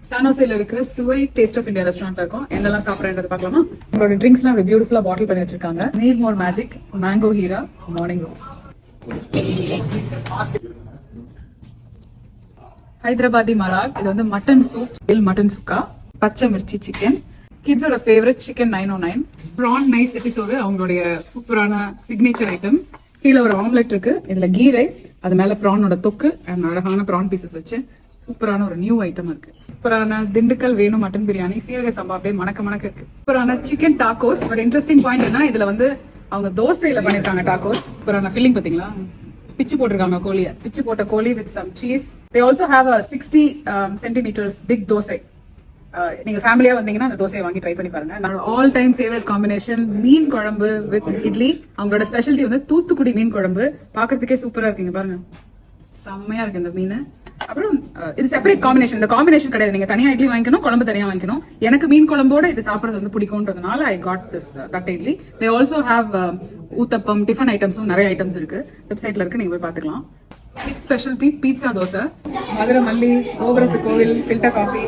சானோசேல இருக்கிற சுவை taste of India restaurant இருக்கும். என்னெல்லாம் சாப்பிட்றேன்றது பார்க்கலாமா? உங்களோட ட்ரிங்க்ஸ்லாம் பியூட்டிஃபுல்லா பாட்டில் பண்ணி வச்சிருக்காங்க. நீர் மோர் magic, mango Heera, morning rose, Hyderabadi marag. இது வந்து மட்டன் சூப், மட்டன் சுக்கா, பச்சை மிர்ச்சி சிக்கன், கிட்ஸோட favourite chicken 909, prawn nice episode, அவங்களுடைய சூப்பரான சிக்னேச்சர் ஐட்டம். கீழே ஒரு ஆம்லெட் இருக்கு, இதுல கீ ரைஸ், அது மேல ப்ரானோட தொக்கு அண்ட் அழகான ப்ரான் பீசஸ் வச்சு சூப்பரான ஒரு நியூ ஐட்டம் இருக்கு. சூப்பரான திண்டுக்கல் வேணும் மட்டன் பிரியாணி, சீரக சம்பா அப்படியே மணக்க இருக்கு. சூப்பரான சிக்கன் டாக்கோஸ். ஒரு இன்ட்ரெஸ்டிங் பாயிண்ட் என்ன, இதுல வந்து அவங்க தோசையில பண்ணிருக்காங்க டாக்கோஸ். சூப்பரான ஃபில்லிங் பாத்தீங்களா, பிச்சு போட்டிருக்காங்க கோழியை, பிச்சு போட்ட கோழி with some cheese. They also have a 60 centimeters big dosa. நீங்க ஃபேமிலியா வந்தீங்கன்னா அந்த தோசையை வாங்கி ட்ரை பண்ணி பாருங்க. என்னோட ஆல் டைம் ஃபேவரட் காம்பினேஷன் மீன் குழம்பு வித் இட்லி. அவங்களோட ஸ்பெஷாலிட்டி வந்து தூத்துக்குடி மீன் குழம்பு. பாக்குறதுக்கே சூப்பரா இருக்குங்க, பாருங்க செம்மையா இருக்கு இந்த மீன். அப்புறம் இது செப்பரேட் காம்பினேஷன், இந்த காம்பினேஷன் கிடையாது. நீங்க தனியா இட்லி வாங்கிக்கணும், குழம்பு தனியா வாங்கிக்கணும். எனக்கு மீன் குழம்போட இது சாப்பிடுறது வந்து பிடிக்கும்ன்றதுனால I got this that idli. They also have uttapam, tiffin ஐட்டம்ஸும் நிறைய ஐட்டம்ஸ் இருக்கு, வெப்சைட்ல இருக்கு, நீங்க போய் பாத்துக்கலாம். ஸ்பெஷாலிட்டி பீட்சா தோசை, மதுரை மல்லி, கோபுரத்து கோவில், ஃபில்டர் காஃபி.